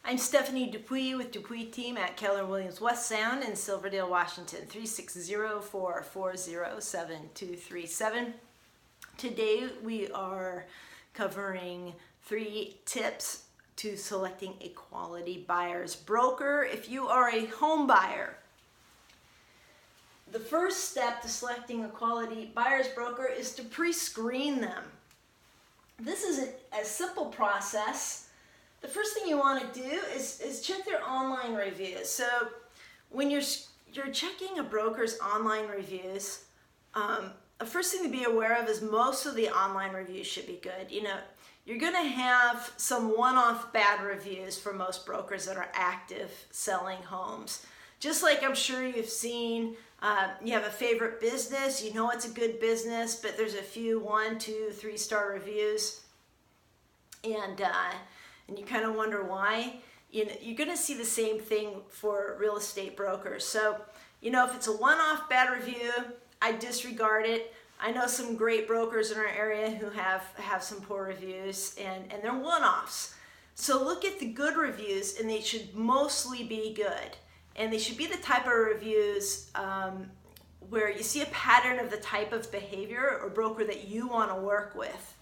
I'm Stephanie Dupuis with Dupuis Team at Keller Williams West Sound in Silverdale, Washington, 360-440-7237. Today we are covering 3 tips to selecting a quality buyer's broker if you are a home buyer. The first step to selecting a quality buyer's broker is to pre-screen them. This is a simple process. The first thing you want to do is check their online reviews. So when you're checking a broker's online reviews, the first thing to be aware of is most of the online reviews should be good. You know, you're going to have some one-off bad reviews for most brokers that are active selling homes. Just like I'm sure you've seen, you have a favorite business, you know it's a good business, but there's a few 1, 2, 3-star reviews, and you kind of wonder why. You're going to see the same thing for real estate brokers. So, you know, if it's a one-off bad review, I disregard it. I know some great brokers in our area who have some poor reviews, and they're one-offs. So look at the good reviews, and they should mostly be good. And they should be the type of reviews where you see a pattern of the type of behavior or broker that you want to work with.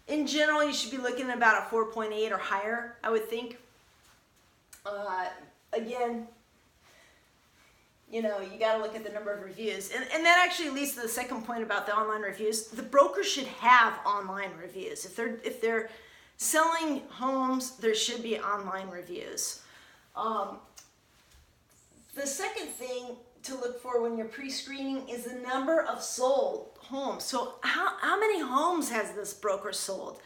In general, you should be looking at about a 4.8 or higher, I would think. Again, you know, you got to look at the number of reviews. And that actually leads to the second point about the online reviews. The broker should have online reviews. If they're selling homes, there should be online reviews. The second thing to look for when you're pre-screening is the number of sold homes. So how many homes has this broker sold?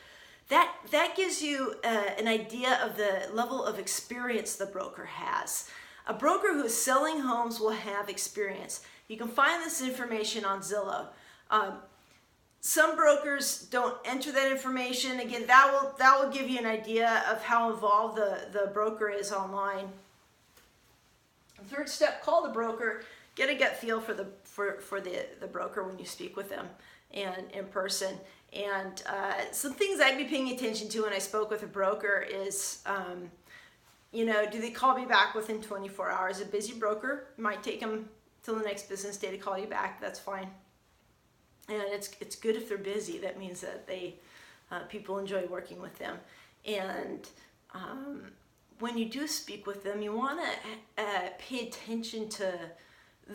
That gives you an idea of the level of experience the broker has. A broker who is selling homes will have experience. You can find this information on Zillow. Some brokers don't enter that information. Again, that will give you an idea of how involved the broker is online. Third step, call the broker. Get a gut feel for the broker when you speak with them and in person. And some things I'd be paying attention to when I spoke with a broker is, you know, do they call me back within 24 hours? A busy broker might take them till the next business day to call you back. That's fine. And it's good if they're busy. That means that people enjoy working with them. And when you do speak with them, you want to pay attention to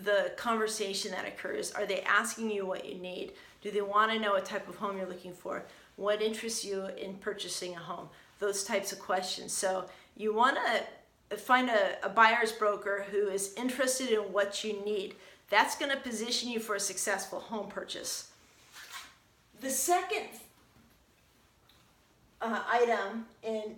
the conversation that occurs. Are they asking you what you need? Do they want to know what type of home you're looking for? What interests you in purchasing a home? Those types of questions. So you want to find a buyer's broker who is interested in what you need. That's going to position you for a successful home purchase. The second item in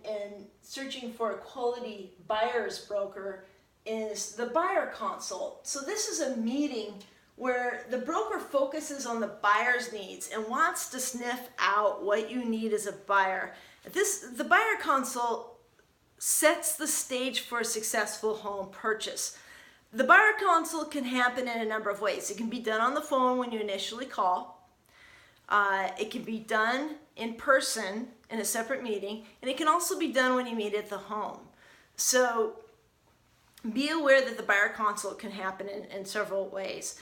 searching for a quality buyer's broker is the buyer consult. So this is a meeting where the broker focuses on the buyer's needs and wants to sniff out what you need as a buyer. The buyer consult sets the stage for a successful home purchase. The buyer consult can happen in a number of ways. It can be done on the phone when you initially call. It can be done in person in a separate meeting, and it can also be done when you meet at the home. So be aware that the buyer consult can happen in several ways.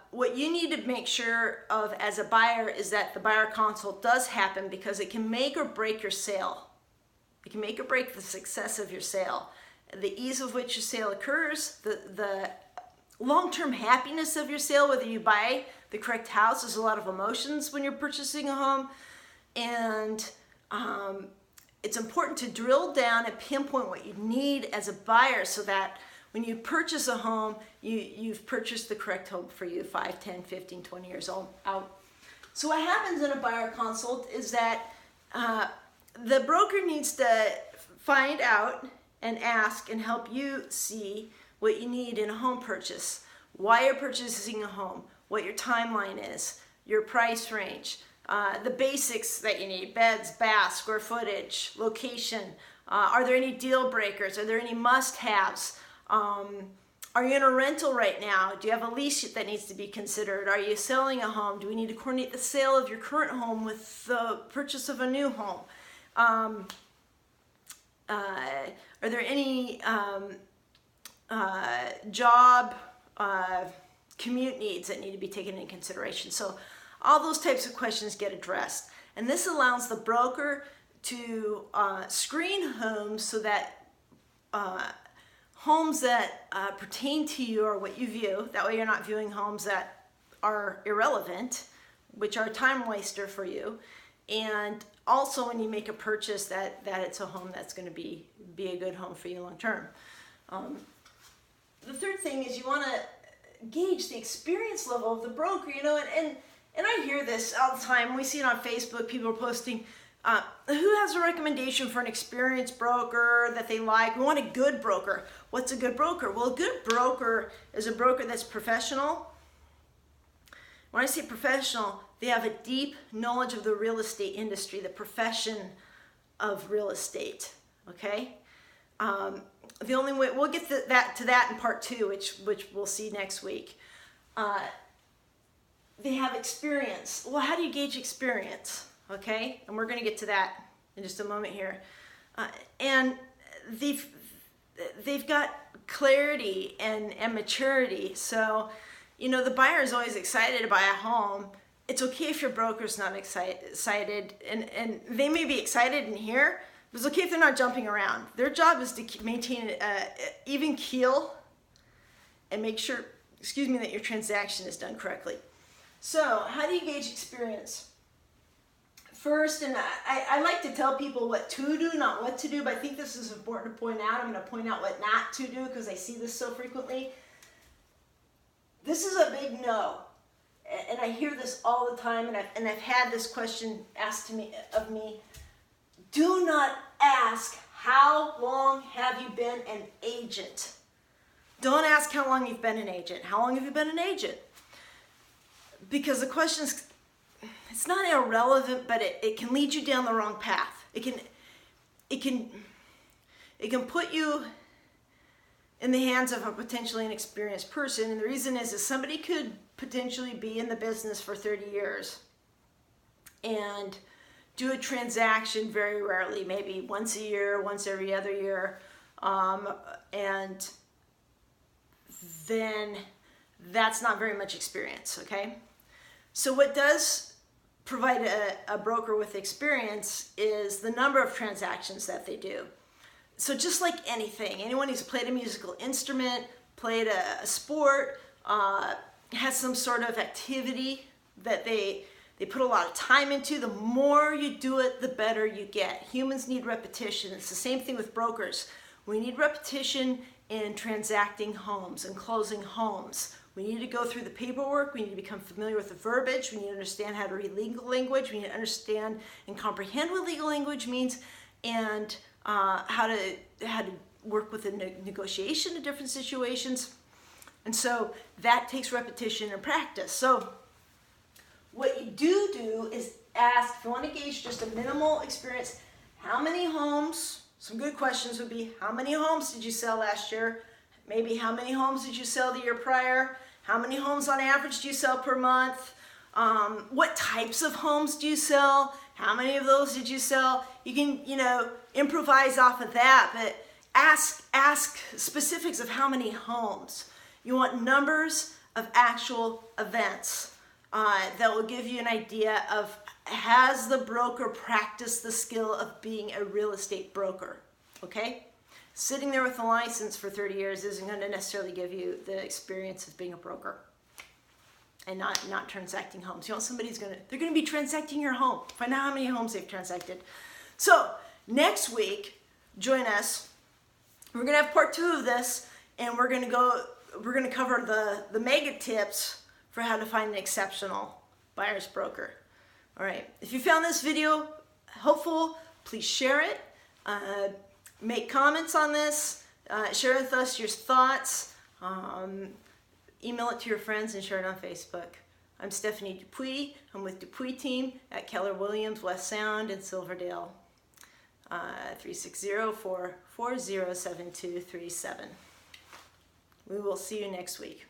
What you need to make sure of as a buyer is that the buyer consult does happen, because it can make or break your sale. It can make or break the success of your sale. The ease of which your sale occurs, the long-term happiness of your sale, whether you buy the correct house. There's a lot of emotions when you're purchasing a home, and it's important to drill down and pinpoint what you need as a buyer, so that when you purchase a home, you've purchased the correct home for you 5, 10, 15, 20 years out. So what happens in a buyer consult is that the broker needs to find out and ask and help you see what you need in a home purchase, why you're purchasing a home, what your timeline is, your price range, the basics that you need: beds, baths, square footage, location. Are there any deal breakers? Are there any must-haves? Are you in a rental right now? Do you have a lease that needs to be considered? Are you selling a home? Do we need to coordinate the sale of your current home with the purchase of a new home? are there any job commute needs that need to be taken into consideration? So all those types of questions get addressed. And this allows the broker to screen homes so that homes that pertain to you or what you view, that way you're not viewing homes that are irrelevant, which are a time waster for you. And also when you make a purchase that it's a home that's going to be a good home for you long term. The third thing is you want to gauge the experience level of the broker, you know, and I hear this all the time. We see it on Facebook. People are posting, who has a recommendation for an experienced broker that they like? We want a good broker. What's a good broker? Well, a good broker is a broker that's professional. When I say professional, they have a deep knowledge of the real estate industry, the profession of real estate, okay? The only way, we'll get to that in part 2, which we'll see next week. They have experience. Well, how do you gauge experience? Okay, and we're going to get to that in just a moment here. And they've got clarity and maturity. So, you know, the buyer is always excited to buy a home. It's okay if your broker's not excited, and they may be excited in here. It's okay if they're not jumping around. Their job is to maintain an even keel and make sure, that your transaction is done correctly. So, how do you gauge experience? First, and I like to tell people what to do, not what to do, but I think this is important to point out. I'm going to point out what not to do because I see this so frequently. This is a big no, and I hear this all the time, and I've had this question asked of me. Do not ask, how long have you been an agent? Don't ask how long you've been an agent. How long have you been an agent? Because the question's, it's not irrelevant, but it can lead you down the wrong path. It can put you in the hands of a potentially inexperienced person, and the reason is somebody could potentially be in the business for 30 years and do a transaction very rarely, maybe once a year, once every other year, and then that's not very much experience, okay? So what does provide a broker with experience is the number of transactions that they do. So just like anything, anyone who's played a musical instrument, played a sport, has some sort of activity that they put a lot of time into, the more you do it, the better you get. Humans need repetition. It's the same thing with brokers. We need repetition in transacting homes and closing homes. We need to go through the paperwork. We need to become familiar with the verbiage. We need to understand how to read legal language. We need to understand and comprehend what legal language means, and how to work with the negotiation in different situations. And so that takes repetition and practice. So what you do is ask, if you want to gauge just a minimal experience, how many homes, some good questions would be, how many homes did you sell last year? Maybe how many homes did you sell the year prior? How many homes on average do you sell per month? What types of homes do you sell? How many of those did you sell? You can, improvise off of that, but ask specifics of how many homes. You want numbers of actual events that will give you an idea of, has the broker practiced the skill of being a real estate broker, okay? Sitting there with a license for 30 years isn't going to necessarily give you the experience of being a broker and not transacting homes. You want somebody they're going to be transacting your home. Find out how many homes they've transacted. So next week, join us. We're going to have part 2 of this, and we're going to cover the mega tips for how to find an exceptional buyer's broker. All right. If you found this video helpful, please share it. Make comments on this. Share with us your thoughts. Email it to your friends and share it on Facebook. I'm Stephanie Dupuis. I'm with Dupuis team at Keller Williams, West Sound, and Silverdale. 360-440-7237. We will see you next week.